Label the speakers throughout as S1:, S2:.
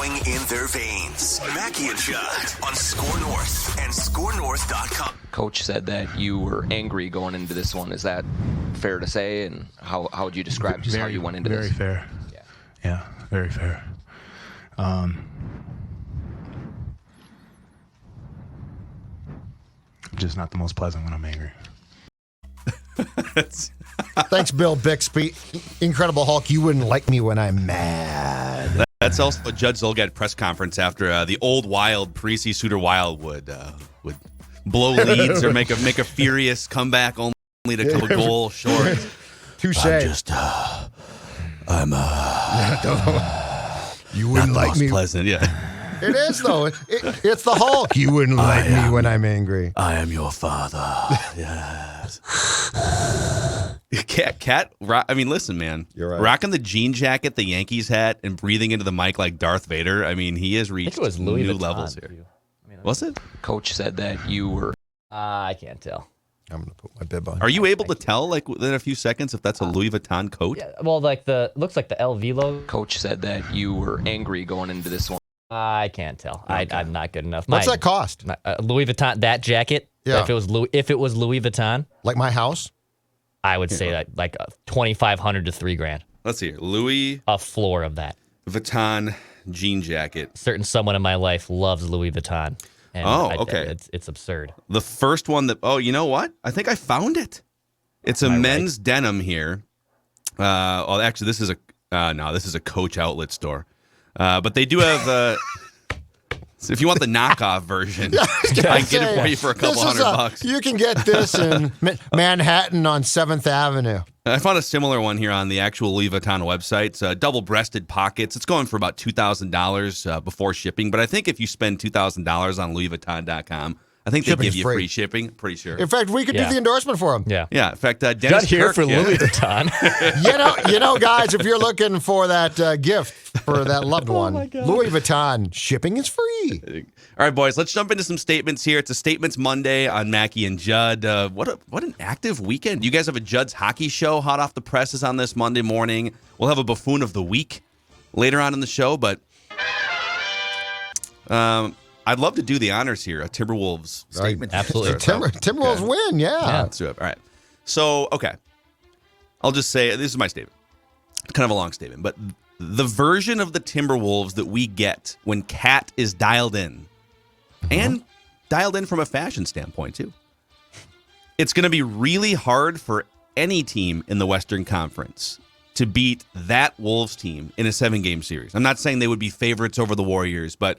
S1: flowing in their veins. Mackey and Judd on Score North and ScoreNorth.com.
S2: Coach said that you were angry going into this one. Is that fair to say? And how would you describe just how you went into
S3: this? Very fair. Yeah, very fair. Just not the most pleasant when I'm angry.
S4: Thanks, Bill Bixby. Incredible Hulk. You wouldn't like me when I'm mad.
S5: That's also a Judd Zolgad press conference after the old Wild, Parisi Suter Wild would blow leads or make a furious comeback only to come a goal short.
S4: Touche.
S5: You wouldn't like me. Pleasant, yeah.
S4: It is, though. It's the Hulk. You wouldn't like me when I'm angry.
S5: I am your father. Yes. Cat. I mean, listen, man.
S4: You're right.
S5: Rocking the jean jacket, the Yankees hat, and breathing into the mic like Darth Vader. I mean, he has reached new levels here. Was it?
S2: Coach said that you were.
S6: I can't tell.
S4: I'm going to put my bib on.
S5: Are you able to tell, like, within a few seconds if that's a Louis Vuitton coat?
S6: Yeah, well, looks like the LV logo.
S2: Coach said that you were angry going into this one.
S6: I can't tell. Okay. I'm not good enough.
S4: What's that cost?
S6: Louis Vuitton, that jacket.
S4: Yeah.
S6: If it was Louis Vuitton,
S4: like my house,
S6: I would say that like $2,500 to $3,000.
S5: Let's see here. Louis.
S6: A floor of that.
S5: Vuitton jean jacket.
S6: Certain someone in my life loves Louis Vuitton. And
S5: okay.
S6: It's absurd.
S5: The first one that. Oh, you know what? I think I found it. It's a men's denim here. Well, actually, this is a Coach outlet store. But they do have, so if you want the knockoff version, I can get it for you for a couple $100.
S4: You can get this in Manhattan on 7th Avenue.
S5: I found a similar one here on the actual Louis Vuitton website. It's double-breasted pockets. It's going for about $2,000 before shipping. But I think if you spend $2,000 on LouisVuitton.com, I think they give you free shipping. Pretty sure.
S4: In fact, we could do the endorsement for him.
S6: Yeah.
S5: Yeah. In fact, Dennis
S6: Judd here
S5: Kirk,
S6: for Louis Vuitton.
S4: you know, guys, if you're looking for that gift for that loved one, Louis Vuitton shipping is free.
S5: All right, boys, let's jump into some statements here. It's a Statements Monday on Mackey and Judd. What an active weekend. You guys have a Judd's hockey show hot off the presses on this Monday morning. We'll have a buffoon of the week later on in the show, but I'd love to do the honors here. A Timberwolves statement.
S6: Absolutely.
S4: Timberwolves win, yeah.
S5: Let's do it. All right. So, okay. I'll just say, this is my statement. It's kind of a long statement, but the version of the Timberwolves that we get when Cat is dialed in, and dialed in from a fashion standpoint, too. It's going to be really hard for any team in the Western Conference to beat that Wolves team in a 7-game series. I'm not saying they would be favorites over the Warriors, but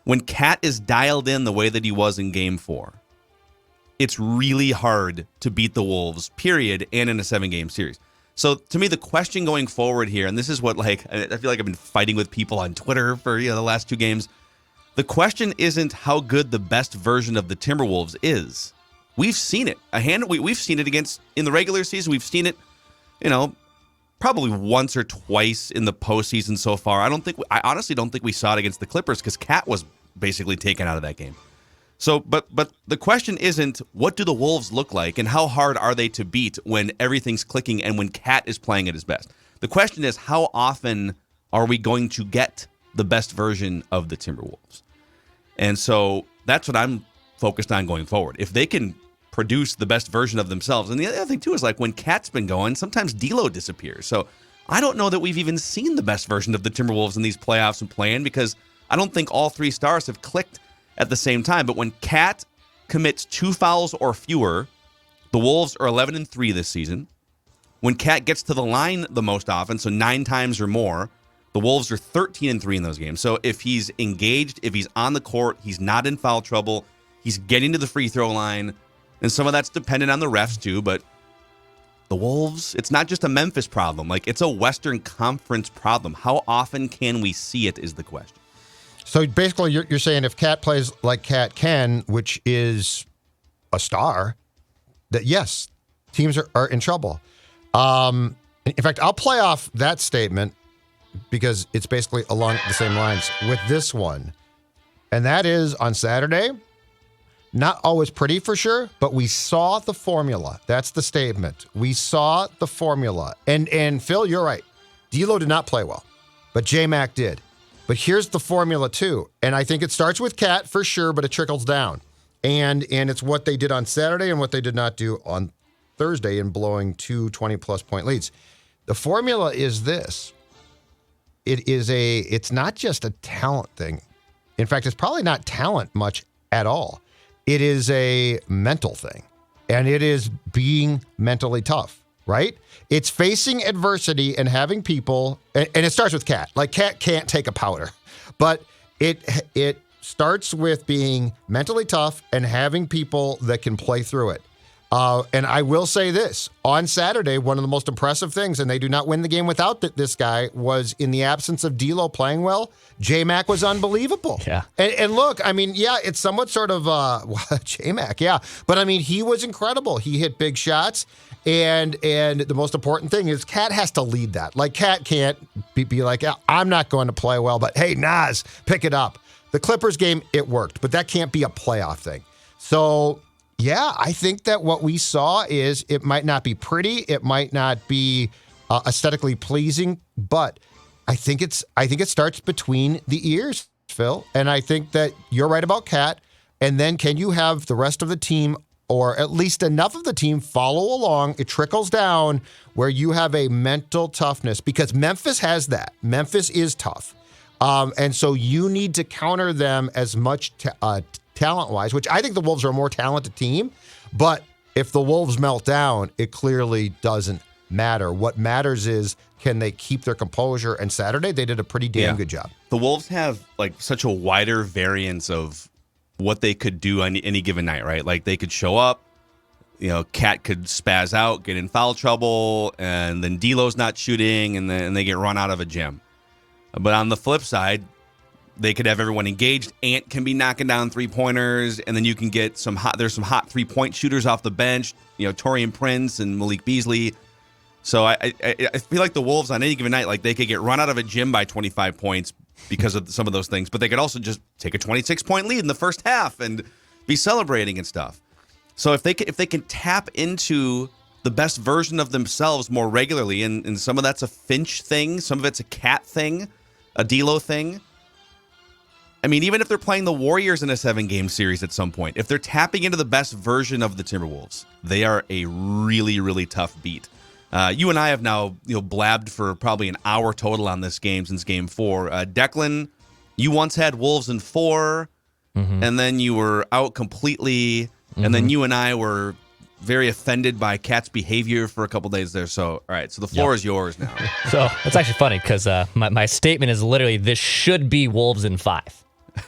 S5: when Cat is dialed in the way that he was in Game 4, it's really hard to beat the Wolves, period, and in a 7-game series. So, to me, the question going forward here, and this is what, I feel like I've been fighting with people on Twitter for the last 2 games. The question isn't how good the best version of the Timberwolves is. We've seen it. We've seen it in the regular season. We've seen it, probably once or twice in the postseason so far. I honestly don't think we saw it against the Clippers because Cat was basically taken out of that game. So, but the question isn't what do the Wolves look like and how hard are they to beat when everything's clicking and when Cat is playing at his best. The question is how often are we going to get the best version of the Timberwolves? And so that's what I'm focused on going forward. If they can produce the best version of themselves. And the other thing, too, is when Cat's been going, sometimes D'Lo disappears. So I don't know that we've even seen the best version of the Timberwolves in these playoffs and playing because I don't think all 3 stars have clicked at the same time. But when Cat commits 2 fouls or fewer, the Wolves are 11-3 this season. When Cat gets to the line the most often, so 9 times or more, the Wolves are 13-3 in those games. So if he's engaged, if he's on the court, he's not in foul trouble, he's getting to the free throw line, and some of that's dependent on the refs too, but the Wolves, it's not just a Memphis problem. It's a Western Conference problem. How often can we see it is the question.
S4: So basically you're saying if Cat plays like Cat can, which is a star, that yes, teams are in trouble. In fact, I'll play off that statement because it's basically along the same lines with this one. And that is on Saturday, not always pretty for sure, but we saw the formula. That's the statement. We saw the formula. And Phil, you're right. D'Lo did not play well, but J-Mac did. But here's the formula too. And I think it starts with Cat for sure, but it trickles down. And it's what they did on Saturday and what they did not do on Thursday in blowing 2 20-plus point leads. The formula is this. It's not just a talent thing. In fact, it's probably not talent much at all. It is a mental thing. And it is being mentally tough, right? It's facing adversity and having people, and it starts with Cat. Like, Cat can't take a powder. But it starts with being mentally tough and having people that can play through it. And I will say this, on Saturday, one of the most impressive things, and they do not win the game without this guy, was in the absence of D'Lo playing well, J-Mac was unbelievable.
S6: Yeah.
S4: And look, I mean, yeah, it's somewhat sort of J-Mac, yeah. But I mean, he was incredible. He hit big shots. And the most important thing is Cat has to lead that. Like, Cat can't be like, I'm not going to play well, but hey, Naz, pick it up. The Clippers game, it worked, but that can't be a playoff thing. So, yeah, I think that what we saw is it might not be pretty, it might not be aesthetically pleasing, but I think it starts between the ears, Phil. And I think that you're right about Cat. And then can you have the rest of the team, or at least enough of the team, follow along? It trickles down where you have a mental toughness, because Memphis has that. Memphis is tough. And so you need to counter them as much talent-wise, which I think the Wolves are a more talented team. But if the Wolves melt down, it clearly doesn't matter. What matters is, can they keep their composure? And Saturday, they did a pretty damn good job.
S5: The Wolves have like such a wider variance of what they could do on any given night, right? Like, they could show up, Cat could spaz out, get in foul trouble, and then D'Lo's not shooting, and then they get run out of a gym. But on the flip side, they could have everyone engaged. Ant can be knocking down 3-pointers, and then you can get there's some hot 3-point shooters off the bench, Taurean Prince and Malik Beasley. So I feel like the Wolves on any given night, like, they could get run out of a gym by 25 points because of some of those things, but they could also just take a 26-point lead in the first half and be celebrating and stuff. So if they can tap into the best version of themselves more regularly, and some of that's a Finch thing, some of it's a Cat thing, a D'Lo thing. I mean, even if they're playing the Warriors in a 7-game series at some point, if they're tapping into the best version of the Timberwolves, they are a really, really tough beat. You and I have now blabbed for probably an hour total on this game since Game 4. Declan, you once had Wolves in 4, and then you were out completely, and then you and I were very offended by Cat's behavior for a couple days there. So, all right, so the floor is yours now.
S6: So it's actually funny because my statement is literally, this should be Wolves in 5.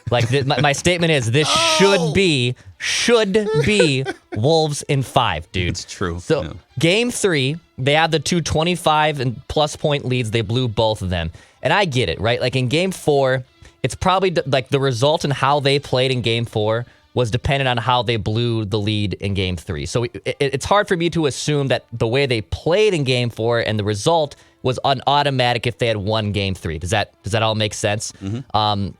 S6: Like, my statement is, this should be Wolves in 5, dude.
S5: It's true.
S6: So Game 3, they had the 2 25 and plus point leads. They blew both of them. And I get it, right? Like, in Game 4, it's probably like the result and how they played in Game 4 was dependent on how they blew the lead in Game 3. So it's hard for me to assume that the way they played in Game 4 and the result was on automatic if they had won Game 3. Does that all make sense?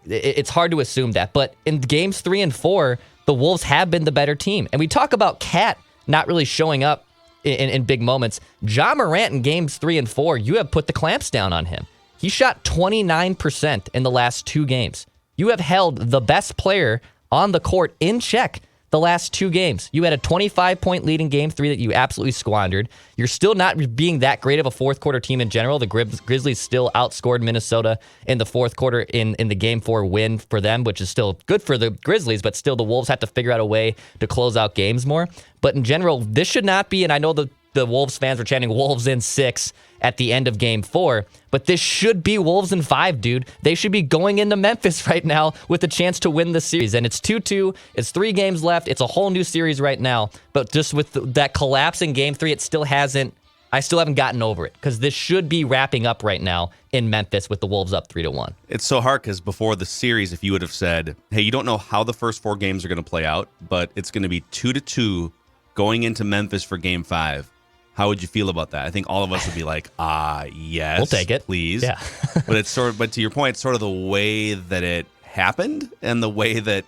S6: It's hard to assume that. But in Games 3 and 4, the Wolves have been the better team. And we talk about Cat not really showing up in big moments. Ja Morant in Games 3 and 4, you have put the clamps down on him. He shot 29% in the last 2 games. You have held the best player on the court in check the last 2 games. You had a 25-point lead in Game 3 that you absolutely squandered. You're still not being that great of a fourth-quarter team in general. The Grizzlies still outscored Minnesota in the fourth quarter in the Game 4 win for them, which is still good for the Grizzlies, but still the Wolves have to figure out a way to close out games more. But in general, this should not be, and I know the Wolves fans were chanting Wolves in 6 at the end of Game 4, but this should be Wolves in 5, dude. They should be going into Memphis right now with a chance to win the series. And it's 2-2. It's 3 games left. It's a whole new series right now. But just with that collapse in Game 3, I still haven't gotten over it, because this should be wrapping up right now in Memphis with the Wolves up 3-1.
S5: It's so hard because before the series, if you would have said, hey, you don't know how the first 4 games are going to play out, but it's going to be 2-2 going into Memphis for Game 5. How would you feel about that? I think all of us would be like, yes,
S6: we'll take it,
S5: please.
S6: Yeah.
S5: But to your point, it's sort of the way that it happened and the way that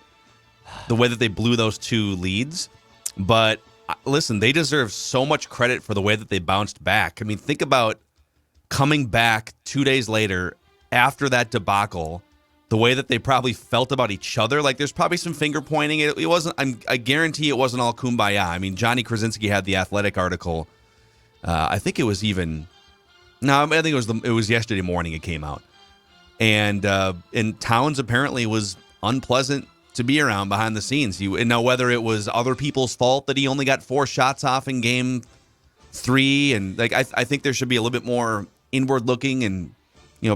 S5: they blew those 2 leads. But listen, they deserve so much credit for the way that they bounced back. I mean, think about coming back 2 days later after that debacle the way that they probably felt about each other. Like, there's probably some finger pointing. It wasn't. I guarantee it wasn't all kumbaya. I mean, Johnny Krasinski had the Athletic article. I think it was even. No, I think it was yesterday morning it came out, and Towns apparently was unpleasant to be around behind the scenes. And now whether it was other people's fault that he only got 4 shots off in game 3, and like I think there should be a little bit more inward looking and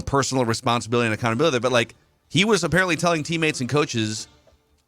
S5: personal responsibility and accountability. But like, he was apparently telling teammates and coaches,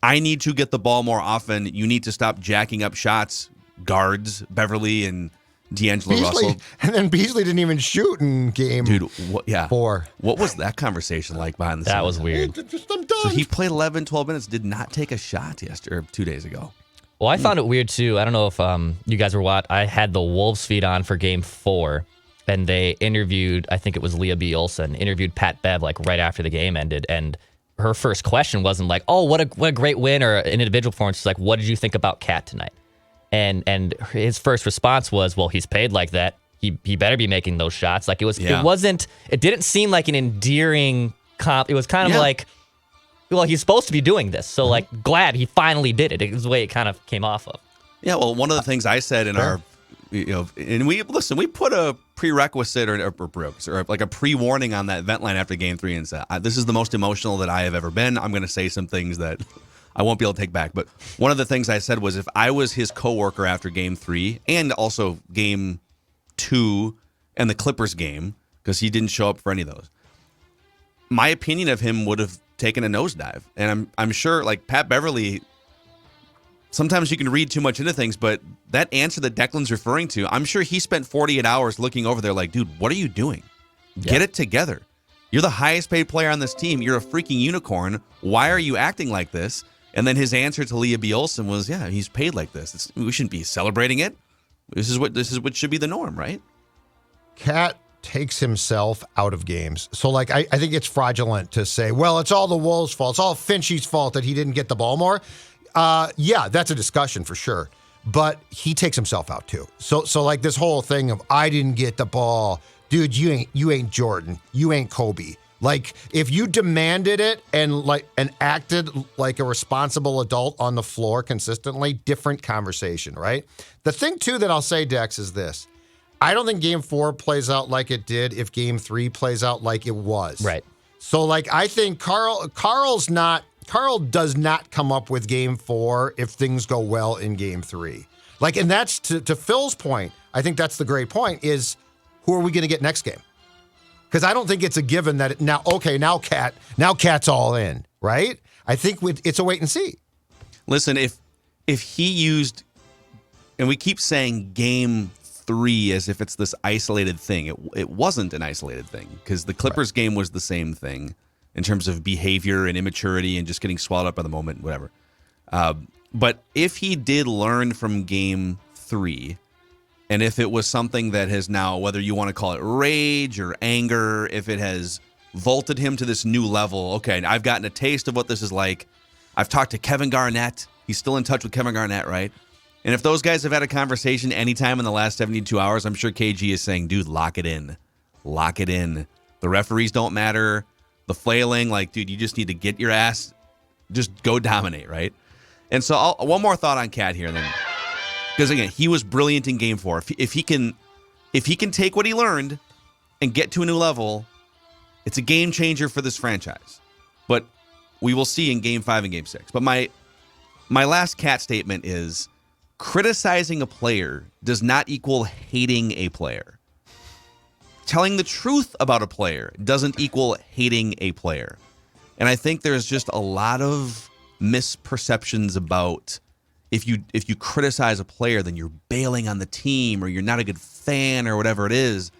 S5: I need to get the ball more often. You need to stop jacking up shots, guards, Beverly and D'Angelo Russell.
S4: And then Beasley didn't even shoot in game 4.
S5: What was that conversation like behind the scenes?
S6: That was weird.
S4: I'm done.
S5: So he played 11, 12 minutes, did not take a shot yesterday, or 2 days ago.
S6: Well, I found it weird too. I don't know if you guys were watching. I had the Wolves feed on for game 4, and they interviewed, I think it was Leah B. Olson, interviewed Pat Bev like right after the game ended, and her first question wasn't like, oh, what a great win or an individual performance. It's like, what did you think about Cat tonight? And his first response was, well, he's paid like that. He better be making those shots. Like, it didn't seem like an endearing comp. It was kind of like, well, he's supposed to be doing this. So like, glad he finally did it. It was the way it kind of came off of.
S5: Yeah, well, one of the things I said in our, and we put a prerequisite or like a pre-warning on that vent line after game 3 and said, this is the most emotional that I have ever been. I'm going to say some things that I won't be able to take back. But one of the things I said was, if I was his coworker after game 3 and also game 2 and the Clippers game, because he didn't show up for any of those, my opinion of him would have taken a nosedive. And I'm sure, like Pat Beverly, sometimes you can read too much into things, but that answer that Declan's referring to, I'm sure he spent 48 hours looking over there like, dude, what are you doing? Get it together. You're the highest paid player on this team. You're a freaking unicorn. Why are you acting like this? And then his answer to Leah B. Olson was, yeah, he's paid like this. We shouldn't be celebrating it. This is what should be the norm, right?
S4: Cat takes himself out of games. So, like, I think it's fraudulent to say, well, it's all the Wolves' fault. It's all Finchie's fault that he didn't get the ball more. Yeah, that's a discussion for sure. But he takes himself out too. So like this whole thing of, I didn't get the ball. Dude, you ain't Jordan. You ain't Kobe. Like, if you demanded it and acted like a responsible adult on the floor consistently, different conversation, right? The thing too that I'll say, Dex, is this. I don't think game 4 plays out like it did if game 3 plays out like it was.
S6: Right.
S4: So, like, I think Karl does not come up with game 4 if things go well in game 3. Like, and that's to Phil's point. I think that's the great point is, who are we going to get next game? Because I don't think it's a given that now Cat's all in, right? I think it's a wait and see.
S5: Listen, if he used, and we keep saying game 3 as if it's this isolated thing. It wasn't an isolated thing, because the Clippers game was the same thing in terms of behavior and immaturity and just getting swallowed up by the moment, whatever. But if he did learn from game 3, and if it was something that has now, whether you want to call it rage or anger, if it has vaulted him to this new level, okay, I've gotten a taste of what this is like. I've talked to Kevin Garnett. He's still in touch with Kevin Garnett, right? And if those guys have had a conversation anytime in the last 72 hours, I'm sure KG is saying, dude, lock it in. Lock it in. The referees don't matter. The flailing, like, dude, you just need to get your ass, just go dominate, right? And so one more thought on Cat here, then. Because, again, he was brilliant in game 4. If he can take what he learned and get to a new level, it's a game changer for this franchise. But we will see in game 5 and game 6. But my last Cat statement is, criticizing a player does not equal hating a player. Telling the truth about a player doesn't equal hating a player. And I think there's just a lot of misperceptions about if you criticize a player, then you're bailing on the team or you're not a good fan or whatever it is.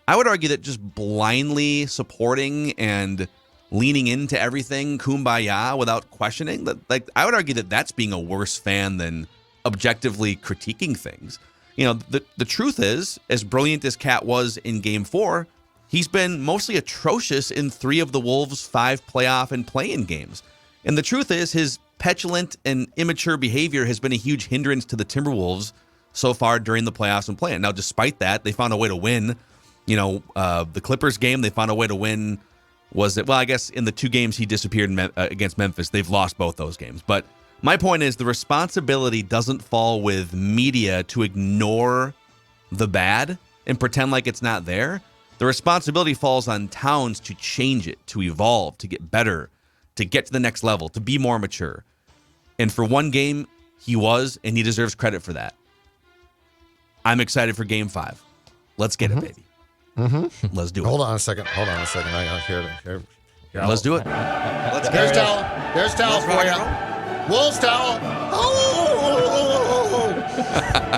S5: I would argue that just blindly supporting and leaning into everything kumbaya without questioning, that, I would argue that that's being a worse fan than objectively critiquing things. You know, the truth is, as brilliant as Cat was in game 4, he's been mostly atrocious in 3 of the Wolves' 5 playoff and play-in games. And the truth is, his petulant and immature behavior has been a huge hindrance to the Timberwolves so far during the playoffs and play-in. Now, despite that, they found a way to win. You know, the Clippers game, they found a way to win was that, well, I guess in the 2 games he disappeared against Memphis, they've lost both those games. But my point is the responsibility doesn't fall with media to ignore the bad and pretend like it's not there. The responsibility falls on Towns to change it, to evolve, to get better, to get to the next level, to be more mature. And for one game, he was, and he deserves credit for that. I'm excited for Game 5. Let's get it, baby. Mm-hmm. Let's do it.
S4: Hold on a second. I got here.
S5: Let's do it. Let's get
S4: There's
S5: it.
S4: towel. There's towel for you. Wolves towel. Oh!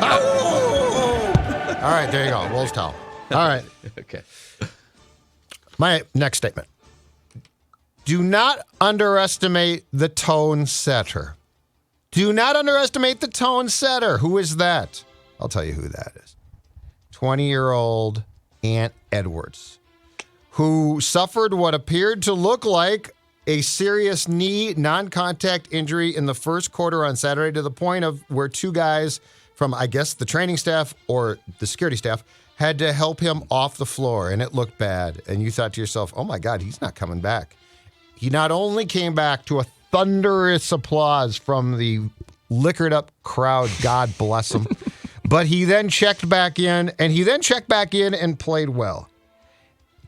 S4: Oh! All right, there you go. Wolves towel. All right.
S5: Okay.
S4: My next statement. Do not underestimate the tone setter. Do not underestimate the tone setter. Who is that? I'll tell you who that is. 20-year-old Ant Edwards, who suffered what appeared to look like a serious knee non-contact injury in the first quarter on Saturday, to the point of where 2 guys from, I guess, the training staff or the security staff had to help him off the floor, and it looked bad. And you thought to yourself, oh my God, he's not coming back. He not only came back to a thunderous applause from the liquored up crowd, God bless him, but he then checked back in, and played well.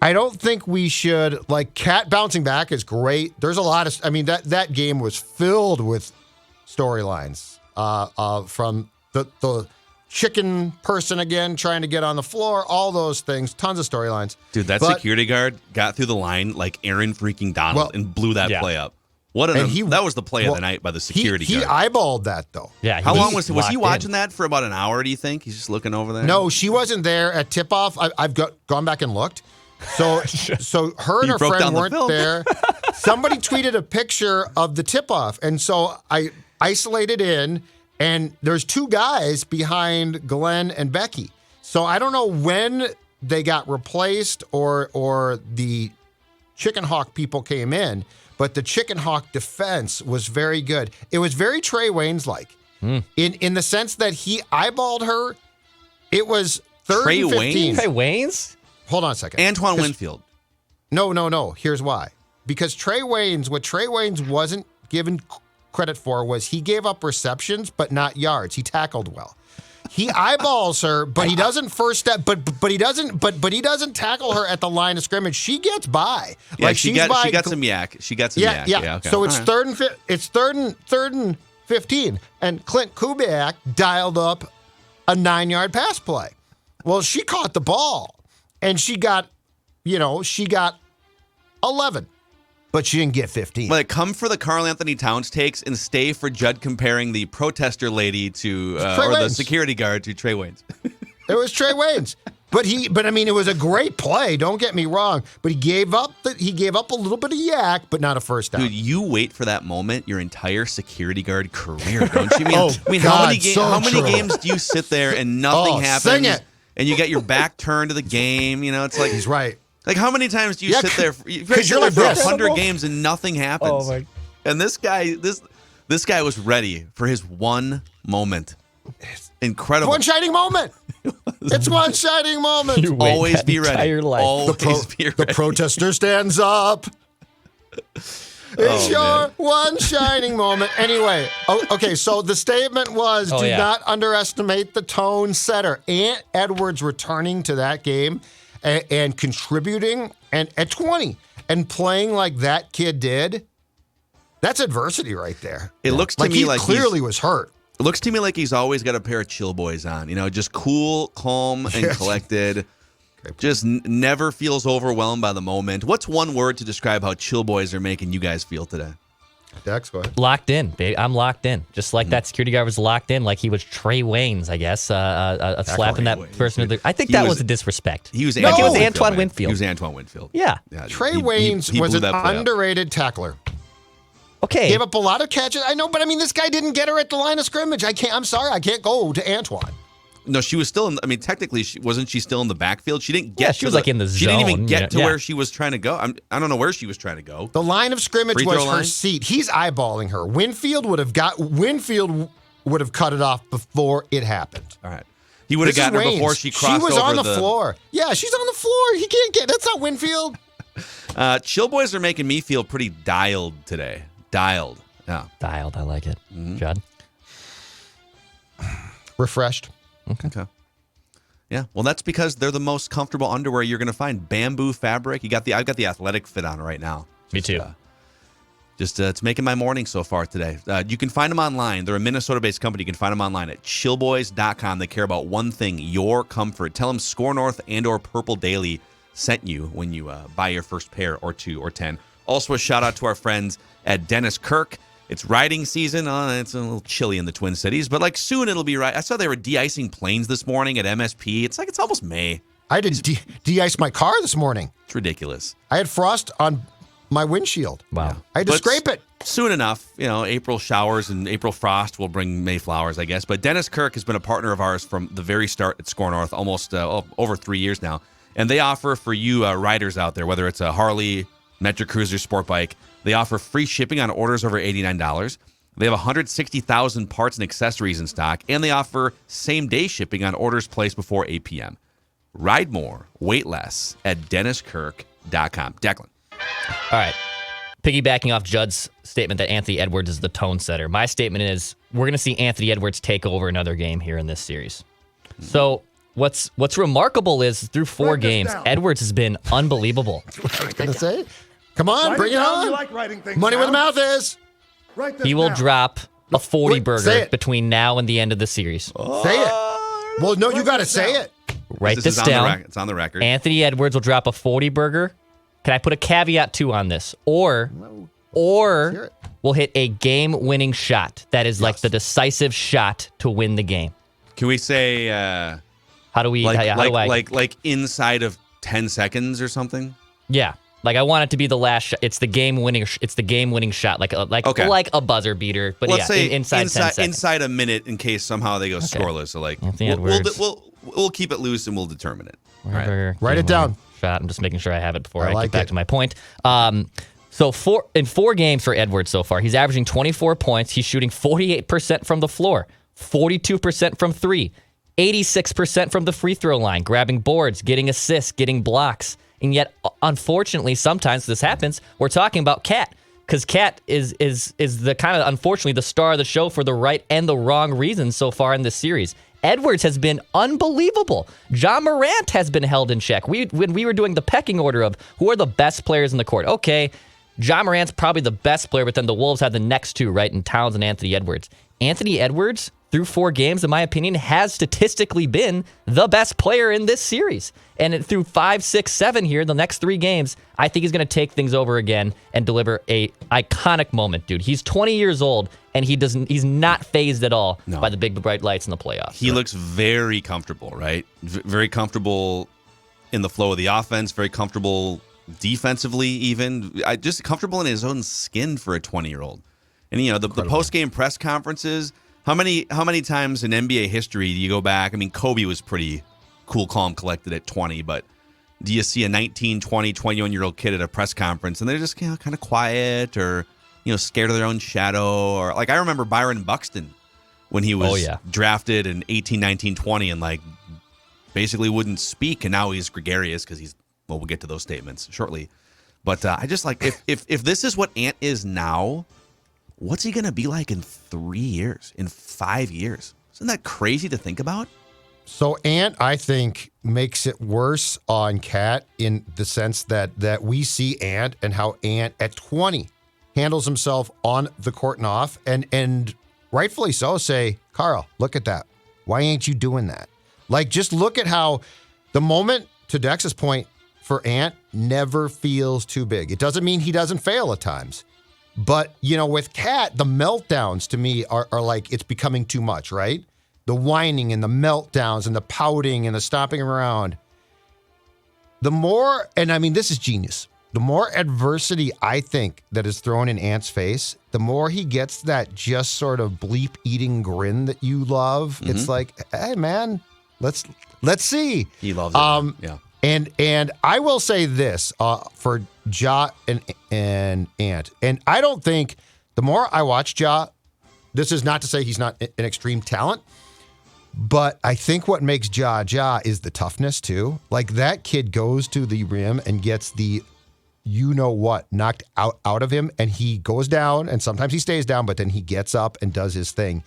S4: I don't think we should, like, Cat bouncing back is great. There's a lot of, I mean, that game was filled with storylines from the chicken person again trying to get on the floor, all those things, tons of storylines.
S5: Dude, that security guard got through the line like Aaron freaking Donald and blew that play up. That was the play of the night by the security guard.
S4: He eyeballed that, though.
S6: Yeah.
S5: How long was he watching that for? About an hour, do you think? He's just looking over there?
S4: No, she wasn't there at tip-off. I've gone back and looked. So her and her friend weren't there. Somebody tweeted a picture of the tip-off, and so I isolated in, and there's 2 guys behind Glenn and Becky. So I don't know when they got replaced or the Chicken Hawk people came in, but the Chicken Hawk defense was very good. It was very Trey Waynes-like in the sense that he eyeballed her. It was 3rd and 15.
S6: Trey Waynes?
S4: Hold on a second.
S5: Antoine Winfield.
S4: No. Here's why. Because what Trey Waynes wasn't given credit for was he gave up receptions, but not yards. He tackled well. He eyeballs her, but he doesn't first step. But he doesn't tackle her at the line of scrimmage. She gets by.
S5: Yeah, she got some yak. She got some yak. Yeah. Okay.
S4: So it's third and 15, and Clint Kubiak dialed up a 9-yard pass play. Well, she caught the ball, and she got 11. But she didn't get 15.
S5: Like, come for the Karl-Anthony Towns takes and stay for Judd comparing the protester lady to the security guard to Trey Waynes.
S4: It was Trey Waynes. But I mean, it was a great play. Don't get me wrong. But he gave up a little bit of yak, but not a first down.
S5: Dude, you wait for that moment your entire security guard career, don't you?
S4: How
S5: many games do you sit there and nothing happens?
S4: Sing it.
S5: And you get your back turned to the game. You know, it's like
S4: he's right.
S5: Like, how many times do you sit there?
S4: Because you're like
S5: for
S4: this.
S5: 100 games and nothing happens.
S6: Oh my!
S5: And this guy was ready for his one moment. Incredible.
S4: One shining moment. It's one shining moment.
S6: You wait
S5: Always
S6: that
S5: be ready.
S6: entire life.
S5: Always be ready.
S4: The protester stands up. It's your one shining moment. Anyway, okay, so the statement was, do not underestimate the tone setter. Ant Edwards returning to that game and contributing and at 20 and playing like that kid did, that's adversity right there.
S5: It looks to me like
S4: he clearly was hurt.
S5: It looks to me like he's always got a pair of chill boys on, just cool, calm, and collected. Just never feels overwhelmed by the moment. What's one word to describe how chill boys are making you guys feel today?
S4: Dex, go ahead.
S6: Locked in, baby. I'm locked in. Just like that security guard was locked in, like he was Trey Waynes, I guess, slapping that person. I think that was a disrespect.
S5: He was
S6: like it was Antoine Winfield.
S5: He was Antoine Winfield.
S6: Yeah.
S4: Trey Waynes was an underrated tackler.
S6: Okay.
S4: Gave up a lot of catches. I know, but I mean, this guy didn't get her at the line of scrimmage. I'm sorry, I can't go to Antoine.
S5: No, she was still in. I mean, technically, wasn't she still in the backfield? She didn't get.
S6: She was like in the zone.
S5: She didn't even get to where she was trying to go. I don't know where she was trying to go.
S4: The line of scrimmage was her seat. He's eyeballing her. Winfield would have cut it off before it happened.
S5: All right, he would have gotten her before she crossed over.
S4: She was on the floor. Yeah, she's on the floor. He can't get. That's not Winfield.
S5: Chill boys are making me feel pretty dialed today. Dialed. Yeah.
S6: Dialed. I like it. Judd?
S4: Refreshed.
S5: Okay. Yeah. Well, that's because they're the most comfortable underwear you're going to find. Bamboo fabric. I've got the athletic fit on right now.
S6: Me too.
S5: It's making my morning so far today. You can find them online. They're a Minnesota-based company. You can find them online at chillboys.com. They care about one thing, your comfort. Tell them Score North and or Purple Daily sent you when you buy your first pair or 2 or 10. Also, a shout-out to our friends at Dennis Kirk. It's riding season. It's a little chilly in the Twin Cities, but soon it'll be right. I saw they were de-icing planes this morning at MSP. It's it's almost May.
S4: I did de-ice my car this morning.
S5: It's ridiculous.
S4: I had frost on my windshield.
S6: Wow.
S4: I had to scrape it.
S5: Soon enough, April showers and April frost will bring May flowers, I guess. But Dennis Kirk has been a partner of ours from the very start at Score North, almost over 3 years now. And they offer for you riders out there, whether it's a Harley, Metro Cruiser, sport bike, they offer free shipping on orders over $89. They have 160,000 parts and accessories in stock, and they offer same-day shipping on orders placed before 8 p.m. Ride more, wait less at DennisKirk.com. Declan.
S6: All right. Piggybacking off Judd's statement that Anthony Edwards is the tone setter, my statement is we're going to see Anthony Edwards take over another game here in this series. So what's remarkable is through 4 games, Edwards has been unbelievable.
S4: What I was going to say. Come on,
S7: Write
S4: bring
S7: it
S4: it
S7: down.
S4: on.
S7: You like writing things
S4: Money where the
S7: down.
S4: mouth is.
S7: Write this
S6: He will
S7: down.
S6: drop a 40
S4: Wait, say
S6: burger
S4: it.
S6: between now and the end of the series.
S4: Say it. Well, no, you got to say it.
S6: Write this
S5: is on the
S6: down.
S5: it's on the record.
S6: Anthony Edwards will drop a 40 burger. Can I put a caveat too on this? Or we'll hit a game-winning shot. That is like the decisive shot to win the game.
S5: Can we say
S6: How do we? how do I?
S5: like inside of 10 seconds or something?
S6: Yeah. Like I want it to be the last shot. It's the game-winning. It's the game-winning shot, like a buzzer beater. But
S5: Let's say
S6: inside 10 seconds.
S5: inside a minute in case somehow they go scoreless. So
S6: Anthony
S5: we'll
S6: Edwards.
S5: we'll keep it loose and we'll determine it. All right.
S6: Burger,
S4: Write it
S6: game-winning
S4: down.
S6: Shot. I'm just making sure I have it before I
S4: like
S6: get back
S4: it.
S6: to my point. So in 4 games for Edwards so far, he's averaging 24 points. He's shooting 48% from the floor, 42% from 3, 86% from the free throw line, grabbing boards, getting assists, getting blocks. And yet, unfortunately, sometimes this happens. We're talking about Cat, because Cat is the kind of, unfortunately, the star of the show for the right and the wrong reasons so far in this series. Edwards has been unbelievable. John Morant has been held in check. When we were doing the pecking order of who are the best players in the court, okay, John Morant's probably the best player, but then the Wolves had the next 2, right, in Towns and Anthony Edwards. Anthony Edwards, through 4 games, in my opinion, has statistically been the best player in this series. And through 5, 6, 7 here, the next 3 games, I think he's going to take things over again and deliver a iconic moment, dude. He's 20 years old, and he's not phased at all by the big bright lights in the playoffs.
S5: He looks very comfortable, right? Very comfortable in the flow of the offense, very comfortable defensively even. Just comfortable in his own skin for a 20-year-old. And, the post-game press conferences, how many times in NBA history do you go back? I mean, Kobe was pretty cool, calm, collected at 20, but do you see a 19, 20, 21-year-old kid at a press conference and they're just kind of quiet or, scared of their own shadow? Or like I remember Byron Buxton when he was drafted in 18, 19, 20 and basically wouldn't speak, and now he's gregarious because we'll get to those statements shortly. But I just if this is what Ant is now, what's he going to be like in 3 years, in 5 years? Isn't that crazy to think about?
S4: So Ant, I think, makes it worse on Cat in the sense that we see Ant and how Ant at 20 handles himself on the court and off, and rightfully so say, Karl, look at that. Why ain't you doing that? Just look at how the moment, to Dex's point, for Ant never feels too big. It doesn't mean he doesn't fail at times. But, with Cat, the meltdowns to me are like it's becoming too much, right? The whining and the meltdowns and the pouting and the stomping around. The more, and I mean, this is genius. The more adversity I think that is thrown in Ant's face, the more he gets that just sort of bleep-eating grin that you love. Mm-hmm. It's like, hey, man, let's see.
S5: He loves it. Yeah.
S4: And I will say this for Ja and Ant. And I don't think, the more I watch Ja, this is not to say he's not an extreme talent, but I think what makes Ja is the toughness too. Like that kid goes to the rim and gets the you-know-what knocked out of him, and he goes down, and sometimes he stays down, but then he gets up and does his thing.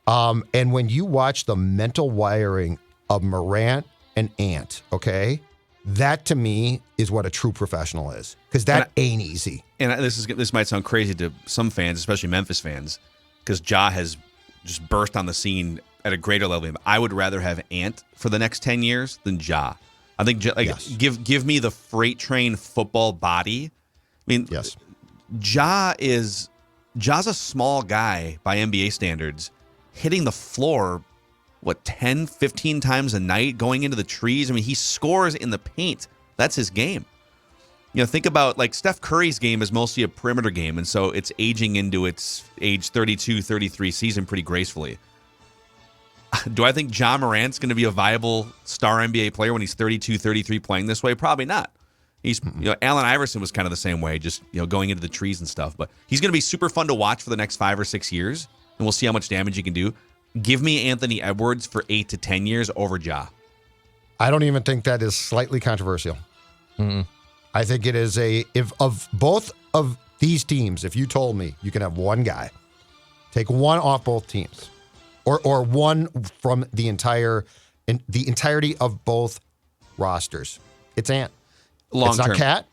S4: And when you watch the mental wiring of Morant and Ant, okay, that to me is what a true professional is, because that ain't easy.
S5: And this might sound crazy to some fans, especially Memphis fans, because Ja has just burst on the scene at a greater level. I would rather have Ant for the next 10 years than Ja. I think
S4: Yes.
S5: give me the freight train football body. I mean,
S4: Yes.
S5: Ja's a small guy by NBA standards, hitting the floor, 10, 15 times a night, going into the trees. I mean, he scores in the paint. That's his game. Think about like Steph Curry's game is mostly a perimeter game, and so it's aging into its age 32, 33 season pretty gracefully. Do I think Ja Morant's going to be a viable star NBA player when he's 32, 33 playing this way? Probably not. He's, Allen Iverson was kind of the same way, just, going into the trees and stuff. But he's going to be super fun to watch for the next 5 or 6 years, and we'll see how much damage he can do. Give me Anthony Edwards for 8 to 10 years over Ja.
S4: I don't even think that is slightly controversial. I think it is if of both of these teams, if you told me you can have one guy, take one off both teams, or one from the entirety of both rosters, it's Ant.
S5: Long
S4: It's not
S5: term.
S4: Cat.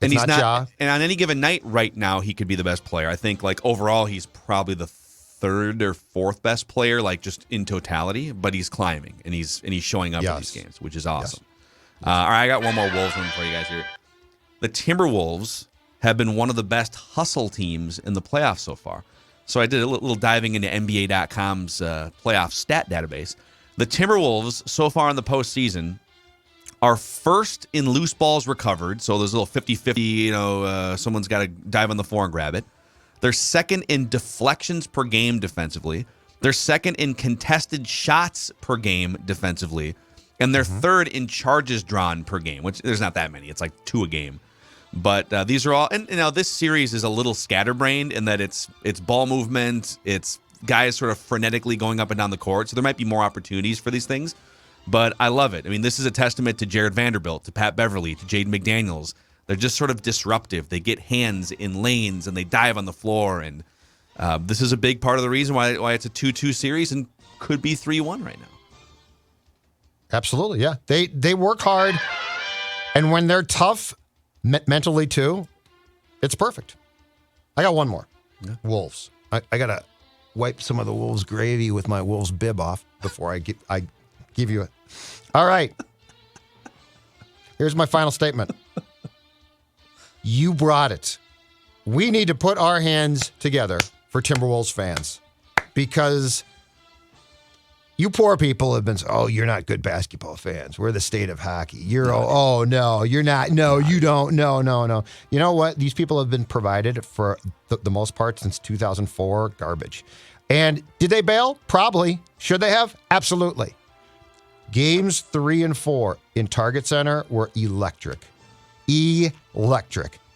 S5: And
S4: It's
S5: he's
S4: not Ja.
S5: And on any given night right now, he could be the best player. I think like overall, he's probably the third or fourth best player, like just in totality, but he's climbing and he's showing up in these games, which is awesome. All right, I got one more Wolves one for you guys here. The Timberwolves have been one of the best hustle teams in the playoffs so far. So I did a little diving into NBA.com's playoff stat database. The Timberwolves so far in the postseason are first in loose balls recovered. So there's a little 50-50, someone's got to dive on the floor and grab it. They're second in deflections per game defensively. They're second in contested shots per game defensively. And they're third in charges drawn per game, which there's not that many. It's like 2 a game. But these are all, and this series is a little scatterbrained in that it's ball movement, it's guys sort of frenetically going up and down the court. So there might be more opportunities for these things. But I love it. I mean, this is a testament to Jared Vanderbilt, to Pat Beverly, to Jaden McDaniels. They're just sort of disruptive. They get hands in lanes and they dive on the floor. And this is a big part of the reason why it's a 2-2 series and could be 3-1 right now.
S4: Absolutely, yeah. They work hard, and when they're tough mentally too, it's perfect. I got one more. Yeah. Wolves. I gotta wipe some of the Wolves gravy with my Wolves bib off before I give you it. All right. Here's my final statement. You brought it. We need to put our hands together for Timberwolves fans, because you poor people have been, you're not good basketball fans. We're the state of hockey. No, you're not. No, you don't. No. You know what? These people have been provided for the most part since 2004 garbage. And did they bail? Probably. Should they have? Absolutely. Games 3 and 4 in Target Center were electric.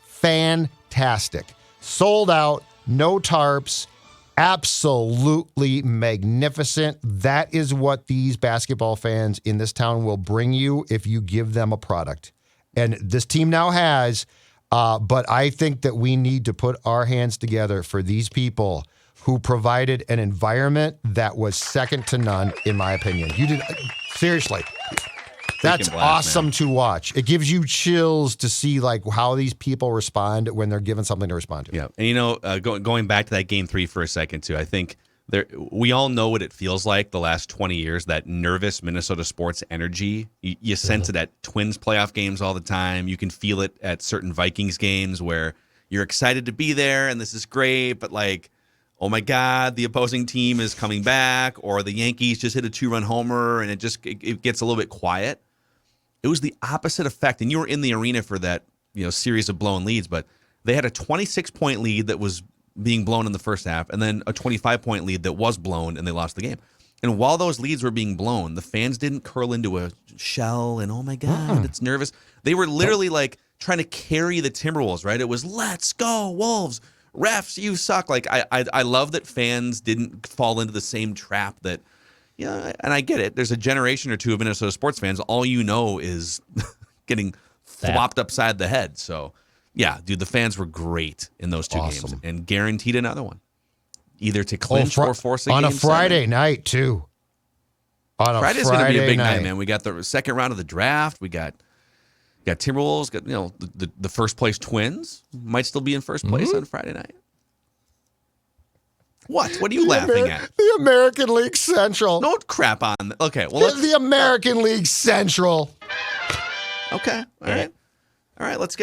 S4: Fantastic. Sold out. No tarps. Absolutely magnificent. That is what these basketball fans in this town will bring you if you give them a product. And this team now has, but I think that we need to put our hands together for these people who provided an environment that was second to none, in my opinion. You did, seriously. That's awesome to watch. It gives you chills to see like how these people respond when they're given something to respond to.
S5: Yeah, and going back to that game 3 for a second too, I think we all know what it feels like the last 20 years. That nervous Minnesota sports energy. You sense it at Twins playoff games all the time. You can feel it at certain Vikings games where you're excited to be there and this is great, but like, oh my God, the opposing team is coming back, or the Yankees just hit a 2-run homer and it gets a little bit quiet. It was the opposite effect, and you were in the arena for that, series of blown leads. But they had a 26-point lead that was being blown in the first half, and then a 25-point lead that was blown, and they lost the game. And while those leads were being blown, the fans didn't curl into a shell and oh my God, it's nervous. They were literally like trying to carry the Timberwolves. Right? It was let's go Wolves. Refs, you suck. Like I love that fans didn't fall into the same trap that. Yeah, and I get it. There's a generation or two of Minnesota sports fans. All you know is getting flopped upside the head. So Yeah, dude, the fans were great in those two games
S4: Awesome.
S5: and guaranteed another one, either to clinch or force a
S4: on
S5: game
S4: a Friday
S5: 7.
S4: night too. On a
S5: Friday's going to be a big
S4: night,
S5: night, man. We got the second round of the draft. We got Timberwolves. Got the first place Twins might still be in first place on Friday night. What? What are you laughing at?
S4: The American League Central.
S5: Don't crap on. Okay, well,
S4: The American League Central.
S5: okay, all right. Let's get